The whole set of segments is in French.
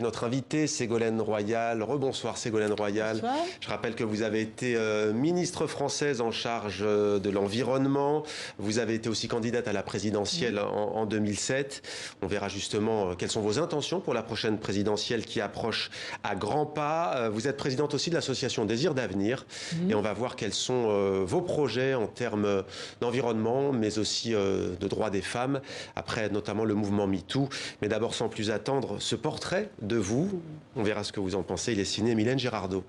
Notre invitée, Ségolène Royal. Rebonsoir Ségolène Royal. Bonsoir. Je rappelle que vous avez été ministre française en charge de l'environnement. Vous avez été aussi candidate à la présidentielle en 2007. On verra justement quelles sont vos intentions pour la prochaine présidentielle qui approche à grands pas. Vous êtes présidente aussi de l'association Désir d'avenir. Et on va voir quels sont vos projets en termes d'environnement, mais aussi de droits des femmes, après notamment le mouvement MeToo. Mais d'abord, sans plus attendre, ce portrait de vous. On verra ce que vous en pensez. Il est signé Mylène Girardot.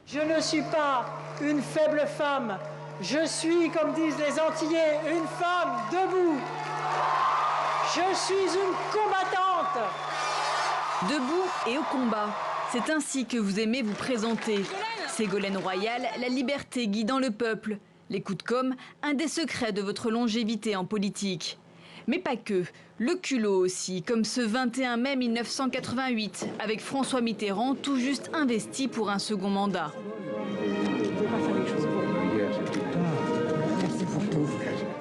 Je ne suis pas une faible femme. Je suis, comme disent les Antillais, une femme debout. Je suis une combattante. Debout et au combat. C'est ainsi que vous aimez vous présenter. Ségolène Royal, la liberté guidant le peuple. Les coups de com', un des secrets de votre longévité en politique. Mais pas que. Le culot aussi, comme ce 21 mai 1988, avec François Mitterrand tout juste investi pour un second mandat.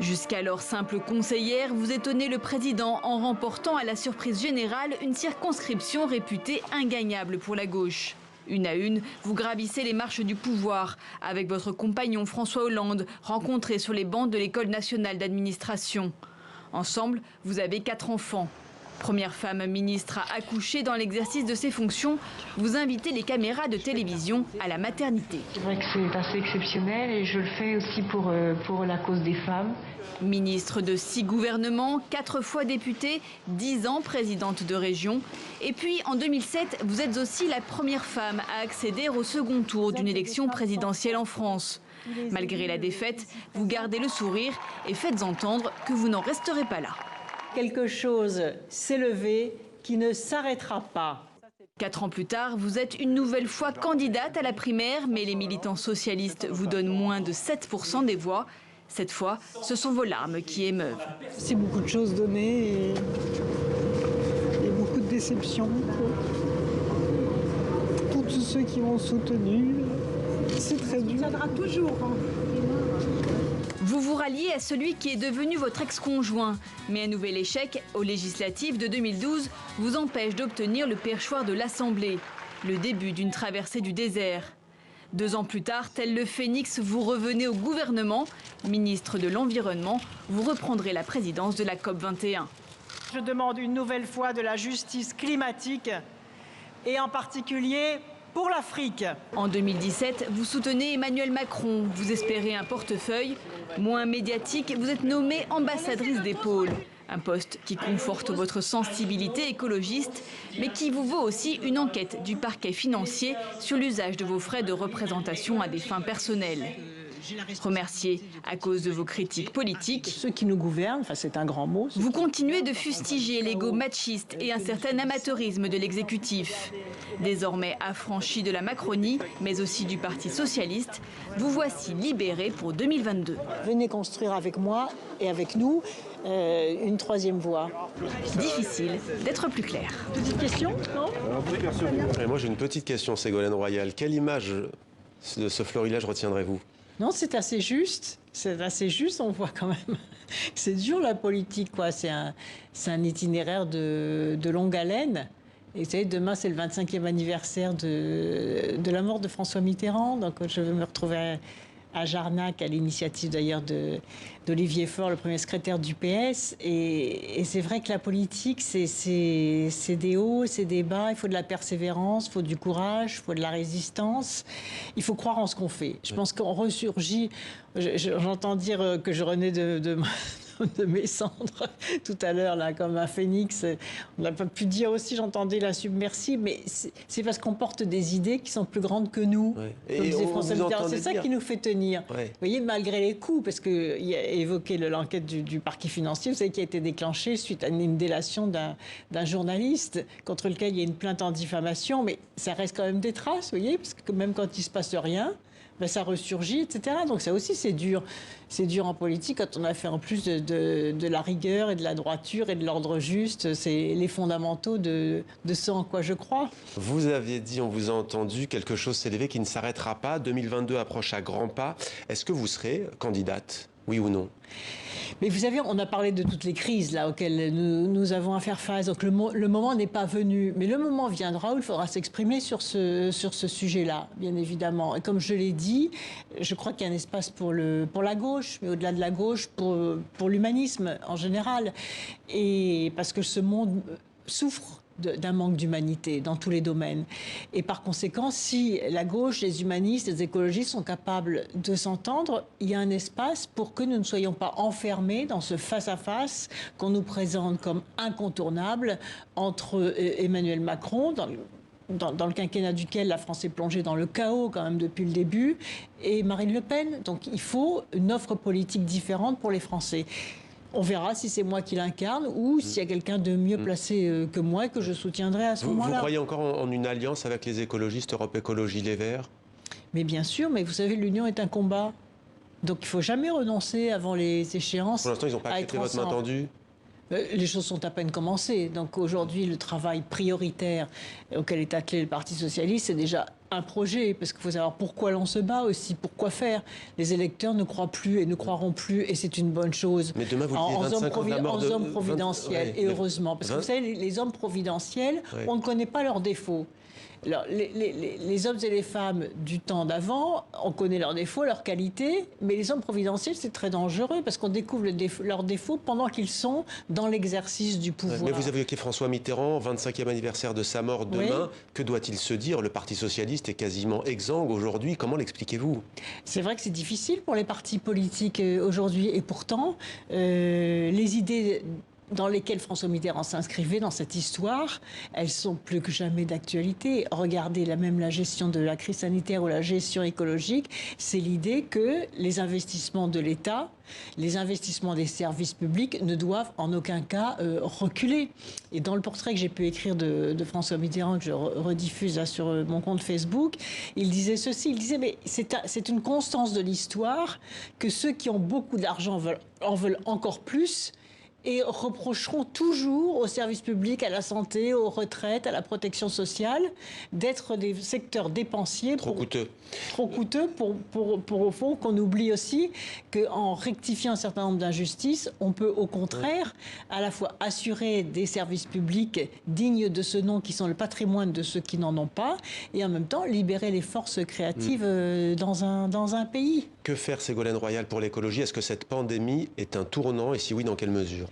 Jusqu'alors simple conseillère, vous étonnez le président en remportant à la surprise générale une circonscription réputée ingagnable pour la gauche. Une à une, vous gravissez les marches du pouvoir avec votre compagnon François Hollande, rencontré sur les bancs de l'École nationale d'administration. Ensemble, vous avez 4 enfants. Première femme ministre à accoucher dans l'exercice de ses fonctions, vous invitez les caméras de télévision à la maternité. C'est vrai que c'est assez exceptionnel et je le fais aussi pour la cause des femmes. Ministre de 6 gouvernements, 4 fois députée, 10 ans présidente de région. Et puis en 2007, vous êtes aussi la première femme à accéder au second tour d'une élection présidentielle en France. Malgré la défaite, vous gardez le sourire et faites entendre que vous n'en resterez pas là. Quelque chose s'est levé qui ne s'arrêtera pas. 4 ans plus tard, vous êtes une nouvelle fois candidate à la primaire, mais les militants socialistes vous donnent moins de 7% des voix. Cette fois, ce sont vos larmes qui émeuvent. C'est beaucoup de choses données et beaucoup de déceptions pour tous ceux qui m'ont soutenu. C'est très dur. Ça sera toujours. Vous vous ralliez à celui qui est devenu votre ex-conjoint. Mais un nouvel échec, aux législatives de 2012, vous empêche d'obtenir le perchoir de l'Assemblée. Le début d'une traversée du désert. 2 ans plus tard, tel le phénix, vous revenez au gouvernement. Ministre de l'Environnement, vous reprendrez la présidence de la COP21. Je demande une nouvelle fois de la justice climatique et en particulier pour l'Afrique. En 2017, vous soutenez Emmanuel Macron. Vous espérez un portefeuille. Moins médiatique, vous êtes nommée ambassadrice des pôles. Un poste qui conforte votre sensibilité écologiste, mais qui vous vaut aussi une enquête du parquet financier sur l'usage de vos frais de représentation à des fins personnelles. Remercié à cause de vos critiques politiques. Ceux qui nous gouvernent, enfin c'est un grand mot. Vous continuez de fustiger l'ego machiste et un certain amateurisme de l'exécutif. Désormais affranchi de la Macronie, mais aussi du Parti socialiste, vous voici libéré pour 2022. Venez construire avec moi et avec nous une 3e voie. Difficile d'être plus clair. Petite question, non ? Et moi j'ai une petite question, Ségolène Royal. Quelle image de ce florilège retiendrez-vous ? Non, c'est assez juste. C'est assez juste, on voit quand même que c'est dur la politique, quoi. C'est un itinéraire de longue haleine. Et vous savez, demain, c'est le 25e anniversaire de la mort de François Mitterrand. Donc je vais me retrouver à Jarnac, à l'initiative d'ailleurs d'Olivier Faure, le premier secrétaire du PS. Et c'est vrai que la politique, c'est des hauts, c'est des bas. Il faut de la persévérance, il faut du courage, il faut de la résistance. Il faut croire en ce qu'on fait. Je pense qu'on ressurgit. J'entends dire que je renais de mes cendres tout à l'heure, là, comme un phénix. On n'a pas pu dire aussi, j'entendais la submersible, mais c'est parce qu'on porte des idées qui sont plus grandes que nous. Ouais. Comme disait François Mitterrand, c'est ça qui nous fait tenir. Ouais. Vous voyez, malgré les coups, parce qu'il y a évoqué l'enquête du parquet financier, vous savez, qui a été déclenchée suite à une délation d'un journaliste contre lequel il y a une plainte en diffamation, mais ça reste quand même des traces, vous voyez, parce que même quand il ne se passe rien, ben ça ressurgit, etc. Donc ça aussi, c'est dur. C'est dur en politique quand on a fait en plus de la rigueur et de la droiture et de l'ordre juste. C'est les fondamentaux de ce en quoi je crois. Vous aviez dit, on vous a entendu, quelque chose s'est levé qui ne s'arrêtera pas. 2022 approche à grands pas. Est-ce que vous serez candidate, oui ou non ? Mais vous savez, on a parlé de toutes les crises là, auxquelles nous avons à faire face. Donc le moment n'est pas venu. Mais le moment viendra où il faudra s'exprimer sur ce sujet-là, bien évidemment. Et comme je l'ai dit, je crois qu'il y a un espace pour la gauche, mais au-delà de la gauche, pour l'humanisme en général. Et parce que ce monde souffre d'un manque d'humanité dans tous les domaines. Et par conséquent, si la gauche, les humanistes, les écologistes sont capables de s'entendre, il y a un espace pour que nous ne soyons pas enfermés dans ce face-à-face qu'on nous présente comme incontournable entre Emmanuel Macron, dans le quinquennat duquel la France est plongée dans le chaos quand même depuis le début, et Marine Le Pen. Donc il faut une offre politique différente pour les Français. On verra si c'est moi qui l'incarne ou s'il y a quelqu'un de mieux placé que moi et que je soutiendrai à ce moment-là. Vous croyez encore en une alliance avec les écologistes, Europe Écologie Les Verts? Mais bien sûr, mais vous savez, l'union est un combat. Donc il ne faut jamais renoncer avant les échéances. Pour l'instant, ils n'ont pas accepté votre main tendue? Les choses sont à peine commencées. Donc aujourd'hui, le travail prioritaire auquel est attelé le Parti socialiste, c'est déjà un projet. Parce qu'il faut savoir pourquoi l'on se bat aussi, pourquoi faire. Les électeurs ne croient plus et ne croiront plus, et c'est une bonne chose. Mais demain, vous disiez 25 ans de la mort de... En hommes providentiels, et heureusement. Parce que vous savez, les hommes providentiels, on ne connaît pas leurs défauts. Alors, les hommes et les femmes du temps d'avant, on connaît leurs défauts, leurs qualités, mais les hommes providentiels, c'est très dangereux parce qu'on découvre leurs défauts pendant qu'ils sont dans l'exercice du pouvoir. Mais vous avez évoqué François Mitterrand, 25e anniversaire de sa mort demain. Oui. Que doit-il se dire? Le Parti socialiste est quasiment exsangue aujourd'hui. Comment l'expliquez-vous? C'est vrai que c'est difficile pour les partis politiques aujourd'hui, et pourtant, les idées dans lesquelles François Mitterrand s'inscrivait dans cette histoire, elles sont plus que jamais d'actualité. Regardez la gestion de la crise sanitaire ou la gestion écologique, c'est l'idée que les investissements de l'État, les investissements des services publics ne doivent en aucun cas reculer. Et dans le portrait que j'ai pu écrire de François Mitterrand, que je rediffuse là sur mon compte Facebook, il disait ceci, il disait mais c'est une constance de l'histoire que ceux qui ont beaucoup d'argent en veulent encore plus, et reprocheront toujours aux services publics, à la santé, aux retraites, à la protection sociale, d'être des secteurs dépensiers. Trop coûteux. Trop coûteux pour au fond, qu'on oublie aussi qu'en rectifiant un certain nombre d'injustices, on peut au contraire à la fois assurer des services publics dignes de ce nom qui sont le patrimoine de ceux qui n'en ont pas, et en même temps libérer les forces créatives dans un pays. Que faire, Ségolène Royal, pour l'écologie? Est-ce que cette pandémie est un tournant, et si oui, dans quelle mesure?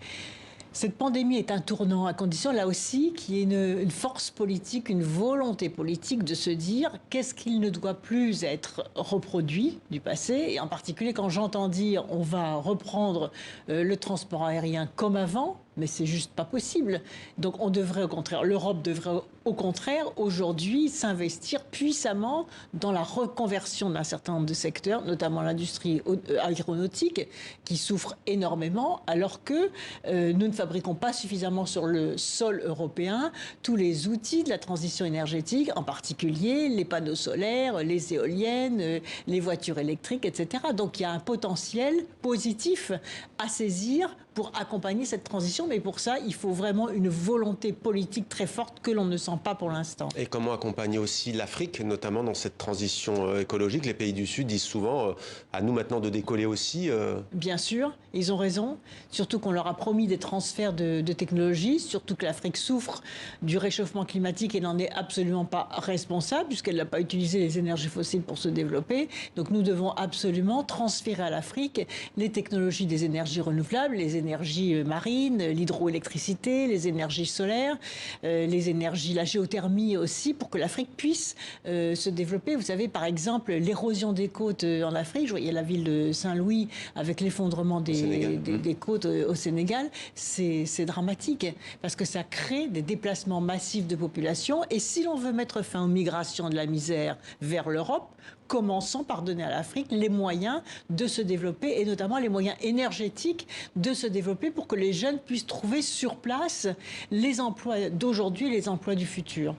Cette pandémie est un tournant, à condition là aussi qu'il y ait une force politique, une volonté politique de se dire qu'est-ce qu'il ne doit plus être reproduit du passé. Et en particulier quand j'entends dire on va reprendre le transport aérien comme avant, mais c'est juste pas possible. Donc on devrait au contraire, l'Europe devrait au contraire aujourd'hui s'investir puissamment dans la reconversion d'un certain nombre de secteurs, notamment l'industrie aéronautique qui souffre énormément, alors que nous ne fabriquons pas suffisamment sur le sol européen tous les outils de la transition énergétique, en particulier les panneaux solaires, les éoliennes, les voitures électriques, etc. Donc il y a un potentiel positif à saisir pour accompagner cette transition, mais pour ça, il faut vraiment une volonté politique très forte que l'on ne sent pas pour l'instant. Et comment accompagner aussi l'Afrique, notamment dans cette transition écologique? Les pays du Sud disent souvent à nous maintenant de décoller aussi. Bien sûr, ils ont raison, surtout qu'on leur a promis des transferts de technologies, surtout que l'Afrique souffre du réchauffement climatique et n'en est absolument pas responsable, puisqu'elle n'a pas utilisé les énergies fossiles pour se développer. Donc nous devons absolument transférer à l'Afrique les technologies des énergies renouvelables, les énergies marines, l'hydroélectricité, les énergies solaires, les énergies, la géothermie aussi, pour que l'Afrique puisse se développer. Vous savez, par exemple, l'érosion des côtes en Afrique, je voyais la ville de Saint-Louis avec l'effondrement des côtes au Sénégal, c'est dramatique, parce que ça crée des déplacements massifs de population, et si l'on veut mettre fin aux migrations de la misère vers l'Europe, commençons par donner à l'Afrique les moyens de se développer, et notamment les moyens énergétiques de se développer pour que les jeunes puissent trouver sur place les emplois d'aujourd'hui et les emplois du futur.